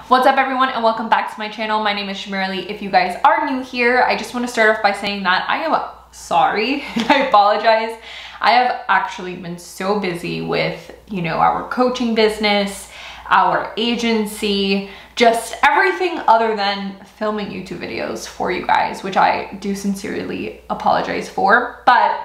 What's up everyone and welcome back to my channel. My name is Jamaraly. If you guys are new here, I just want to start off by saying that I am sorry. I apologize. I have actually been so busy with, our coaching business, our agency, just everything other than filming YouTube videos for you guys, which I do sincerely apologize for. But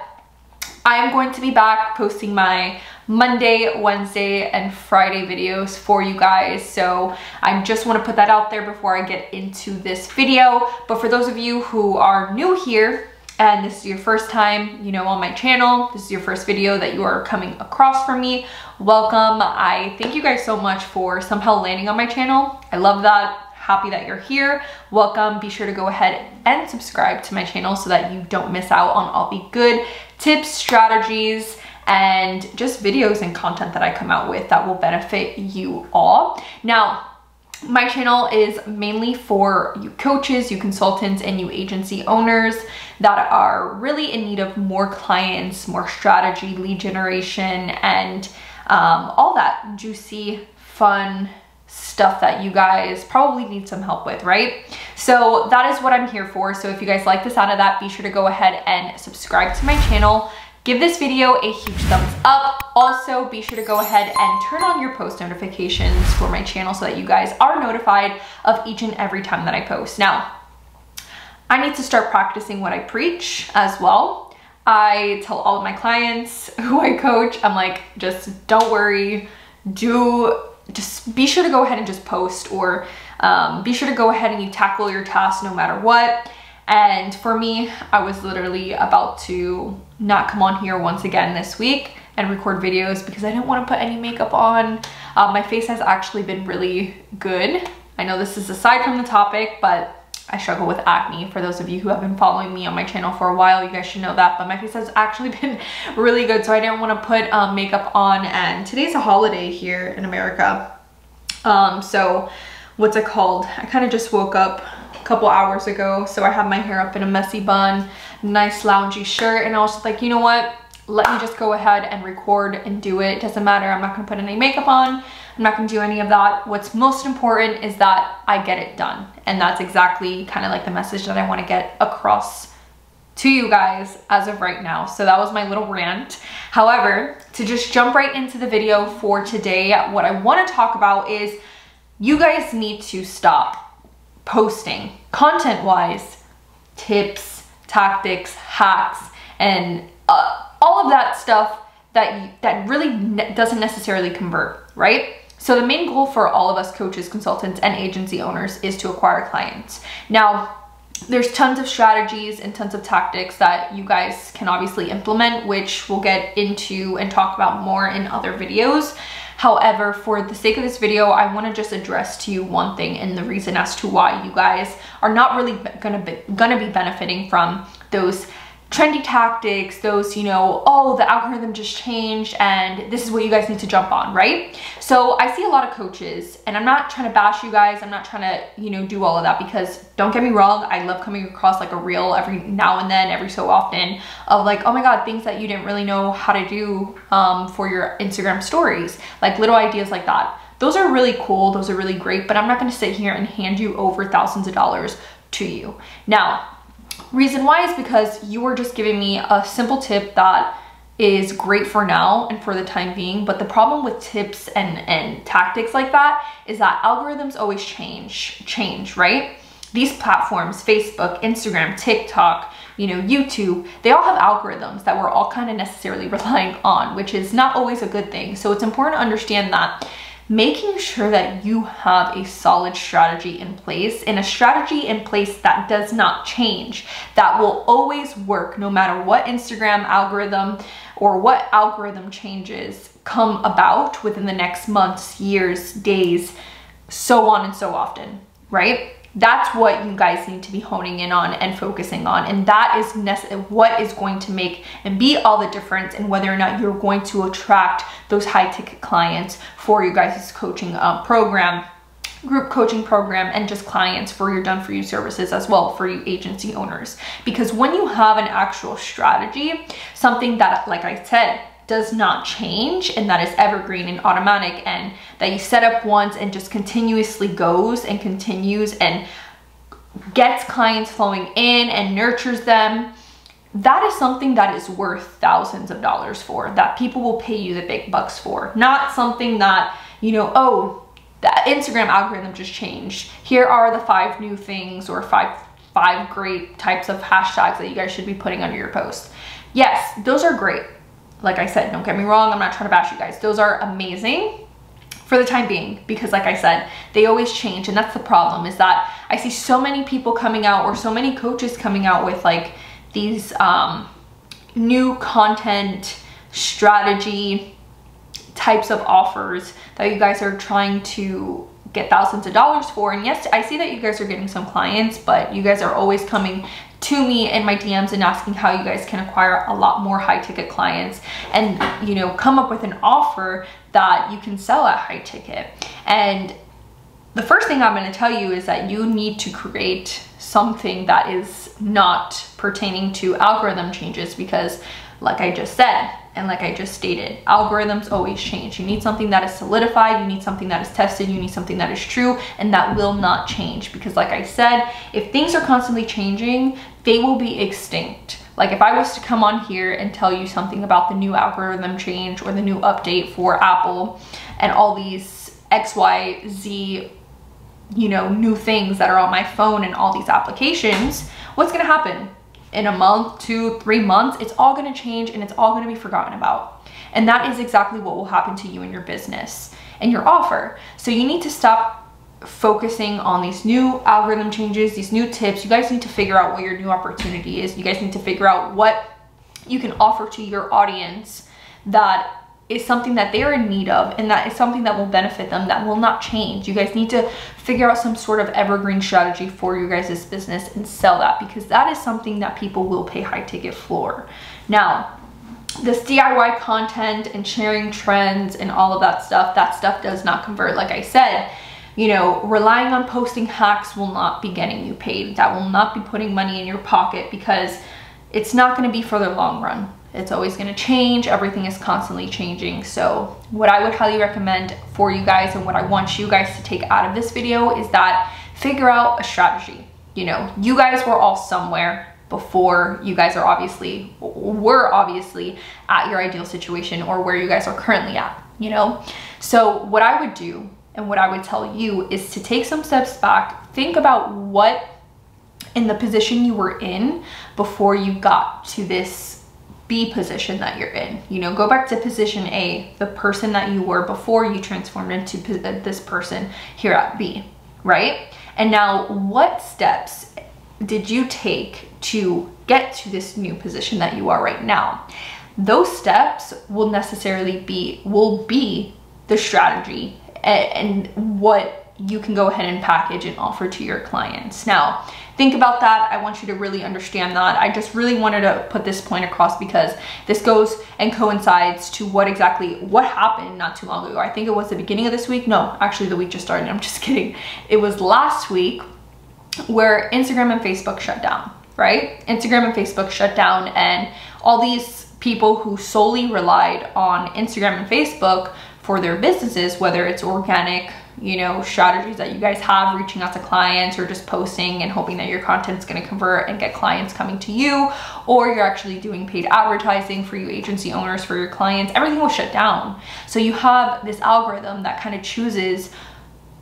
I am going to be back posting my Monday, Wednesday, and Friday videos for you guys. So I just want to put that out there before I get into this video. But for those of you who are new here and this is your first time, on my channel, this is your first video that you are coming across from me, welcome. I thank you guys so much for somehow landing on my channel. I love that. Happy that you're here. Welcome. Be sure to go ahead and subscribe to my channel so that you don't miss out on all the good tips, strategies, and just videos and content that I come out with that will benefit you all. Now, my channel is mainly for you coaches, you consultants, and you agency owners that are really in need of more clients, more strategy, lead generation, and all that juicy, fun stuff that you guys probably need some help with, right? So that is what I'm here for. So if you guys like the sound of that, be sure to go ahead and subscribe to my channel. Give this video a huge thumbs up. Also, be sure to go ahead and turn on your post notifications for my channel so that you guys are notified of each and every time that I post. Now, I need to start practicing what I preach as well. I tell all of my clients who I coach, I'm like, just don't worry, just be sure to go ahead and just post, or be sure to go ahead and you tackle your tasks no matter what. And for me, I was literally about to not come on here once again this week and record videos because I didn't want to put any makeup on. My face has actually been really good. I know this is aside from the topic, but I struggle with acne. For those of you who have been following me on my channel for a while, you guys should know that, but my face has actually been really good, so I didn't want to put makeup on. And today's a holiday here in America. So what's it called? I kind of just woke up couple hours ago, so I have my hair up in a messy bun, nice loungy shirt, and I was just like, you know what, let me just go ahead and record and do it. Doesn't matter, I'm not gonna put any makeup on, I'm not gonna do any of that. What's most important is that I get it done, and that's exactly kind of like the message that I want to get across to you guys as of right now. So that was my little rant. However, to just jump right into the video for today, what I want to talk about is you guys need to stop posting content-wise tips, tactics, hacks, and all of that stuff that really doesn't necessarily convert, right? So the main goal for all of us coaches, consultants, and agency owners is to acquire clients. Now, there's tons of strategies and tons of tactics that you guys can obviously implement, which we'll get into and talk about more in other videos. However, for the sake of this video, I want to just address to you one thing, and the reason as to why you guys are not really gonna be benefiting from those trendy tactics, those, oh, the algorithm just changed and this is what you guys need to jump on, right? So I see a lot of coaches, and I'm not trying to bash you guys, I'm not trying to, do all of that, because don't get me wrong, I love coming across like a reel every now and then, every so often, of like, oh my God, things that you didn't really know how to do for your Instagram stories, like little ideas like that. Those are really cool, those are really great, but I'm not gonna sit here and hand you over thousands of dollars to you. Now, reason why is because you are just giving me a simple tip that is great for now and for the time being. But the problem with tips and tactics like that is that algorithms always change, right? These platforms, Facebook, Instagram, TikTok, YouTube, they all have algorithms that we're all kind of necessarily relying on, which is not always a good thing. So it's important to understand that making sure that you have a solid strategy in place, and a strategy in place that does not change, that will always work no matter what Instagram algorithm or what algorithm changes come about within the next months, years, days, so on and so often, right? That's what you guys need to be honing in on and focusing on. And that is what is going to make and be all the difference in whether or not you're going to attract those high ticket clients for your guys' coaching program, group coaching program, and just clients for your done for you services as well for you agency owners. Because when you have an actual strategy, something that, like I said, does not change and that is evergreen and automatic, and that you set up once and just continuously goes and continues and gets clients flowing in and nurtures them, that is something that is worth thousands of dollars for, that people will pay you the big bucks for. Not something that, you know, oh, the Instagram algorithm just changed. Here are the 5 new things, or five great types of hashtags that you guys should be putting under your post. Yes, those are great. Like I said, don't get me wrong, I'm not trying to bash you guys. Those are amazing for the time being, because like I said, they always change. And that's the problem, is that I see so many people coming out, or so many coaches coming out with like these new content strategy types of offers that you guys are trying to get thousands of dollars for. And yes, I see that you guys are getting some clients, but you guys are always coming to me in my DMs and asking how you guys can acquire a lot more high ticket clients and, you know, come up with an offer that you can sell at high ticket. And the first thing I'm going to tell you is that you need to create something that is not pertaining to algorithm changes, because like I just said, and like I just stated, algorithms always change. You need something that is solidified, you need something that is tested, you need something that is true, and that will not change. Because like I said, if things are constantly changing, they will be extinct. Like if I was to come on here and tell you something about the new algorithm change or the new update for Apple and all these XYZ, you know, new things that are on my phone and all these applications, what's gonna happen? In a month, 2, 3 months, it's all gonna change and it's all gonna be forgotten about. And that is exactly what will happen to you in your business and your offer. So you need to stop focusing on these new algorithm changes, these new tips. You guys need to figure out what your new opportunity is. You guys need to figure out what you can offer to your audience that is something that they're in need of, and that is something that will benefit them, that will not change. You guys need to figure out some sort of evergreen strategy for your guys' business and sell that, because that is something that people will pay high ticket for. Now, this DIY content and sharing trends and all of that stuff does not convert. Like I said, you know, relying on posting hacks will not be getting you paid. That will not be putting money in your pocket, because it's not going to be for the long run. It's always going to change. Everything is constantly changing. So what I would highly recommend for you guys, and what I want you guys to take out of this video, is that figure out a strategy. You know, you guys were all somewhere before. You guys were obviously at your ideal situation, or where you guys are currently at, you know? So what I would do, and what I would tell you, is to take some steps back, think about what in the position you were in before you got to this B position that you're in. You know, go back to position A, the person that you were before you transformed into this person here at B, right? And now what steps did you take to get to this new position that you are right now? Those steps will be the strategy and what you can go ahead and package and offer to your clients. Now, think about that. I want you to really understand that. I just really wanted to put this point across, because this goes and coincides to what happened not too long ago. I think it was the beginning of this week. No, actually the week just started. I'm just kidding. It was last week, where Instagram and Facebook shut down, right? Instagram and Facebook shut down, and all these people who solely relied on Instagram and Facebook for their businesses, whether it's organic, you know, strategies that you guys have, reaching out to clients, or just posting and hoping that your content's going to convert and get clients coming to you, or you're actually doing paid advertising for you agency owners, for your clients, everything was shut down. So you have this algorithm that kind of chooses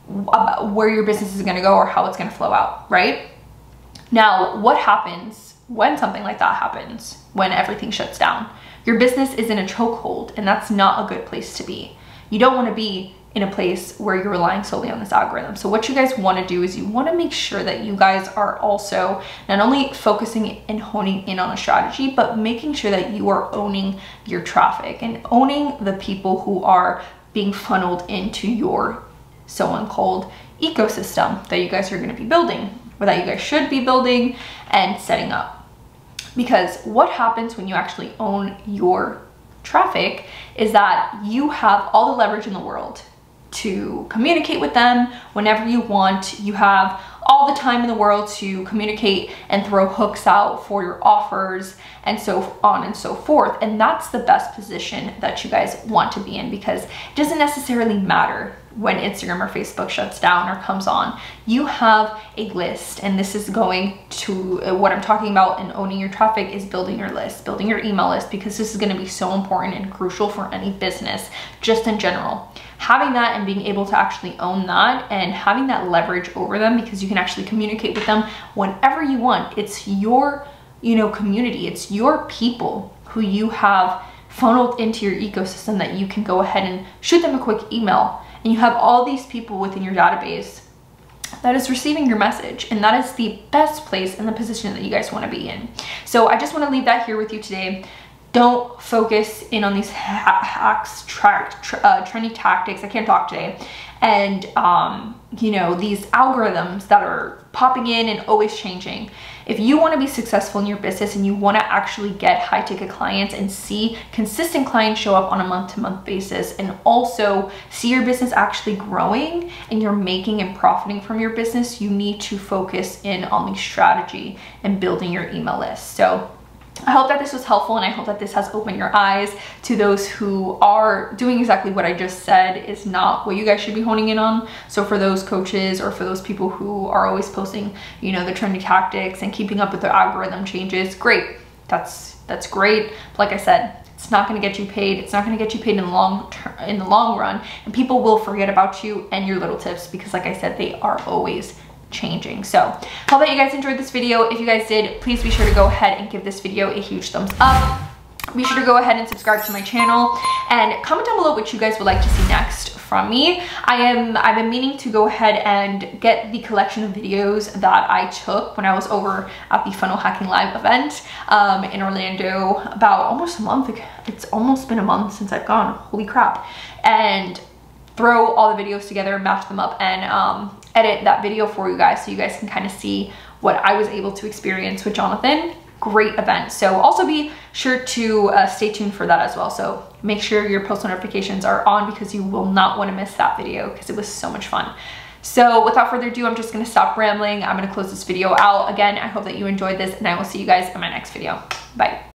where your business is going to go, or how it's going to flow out, right? Now, what happens when something like that happens, when everything shuts down? Your business is in a chokehold, and that's not a good place to be. You don't want to be in a place where you're relying solely on this algorithm. So what you guys want to do is you want to make sure that you guys are also not only focusing and honing in on a strategy, but making sure that you are owning your traffic and owning the people who are being funneled into your so-called ecosystem that you guys are going to be building, or that you guys should be building and setting up. Because what happens when you actually own your traffic is that you have all the leverage in the world to communicate with them whenever you want. You have all the time in the world to communicate and throw hooks out for your offers and so on and so forth. And that's the best position that you guys want to be in, because it doesn't necessarily matter when Instagram or Facebook shuts down or comes on. You have a list, and this is going to what I'm talking about in owning your traffic is building your list, building your email list, because this is going to be so important and crucial for any business just in general. Having that and being able to actually own that and having that leverage over them, because you can actually communicate with them whenever you want. It's your, community, it's your people who you have funneled into your ecosystem that you can go ahead and shoot them a quick email. And you have all these people within your database that is receiving your message, and that is the best place and the position that you guys want to be in. So I just want to leave that here with you today. Don't focus in on these hacks, trendy tactics. I can't talk today. And, these algorithms that are popping in and always changing. If you want to be successful in your business and you want to actually get high ticket clients and see consistent clients show up on a month-to-month basis, and also see your business actually growing and you're making and profiting from your business, you need to focus in on the strategy and building your email list. So I hope that this was helpful, and I hope that this has opened your eyes to those who are doing exactly what I just said is not what you guys should be honing in on. So for those coaches or for those people who are always posting, the trendy tactics and keeping up with the algorithm changes, great. That's great. But like I said, it's not going to get you paid. It's not going to get you paid in the long run, and people will forget about you and your little tips, because like I said, they are always changing. So hope that you guys enjoyed this video. If you guys did, please be sure to go ahead and give this video a huge thumbs up. Be sure to go ahead and subscribe to my channel, and comment down below what you guys would like to see next from me. I've been meaning to go ahead and get the collection of videos that I took when I was over at the Funnel Hacking Live event in Orlando about almost a month ago. It's almost been a month since I've gone. Holy crap. And throw all the videos together, match them up, and edit that video for you guys so you guys can kind of see what I was able to experience with Jonathan. Great event. So also be sure to stay tuned for that as well. So make sure your post notifications are on, because you will not want to miss that video, because it was so much fun. So without further ado, I'm just going to stop rambling. I'm going to close this video out. Again, I hope that you enjoyed this, and I will see you guys in my next video. Bye.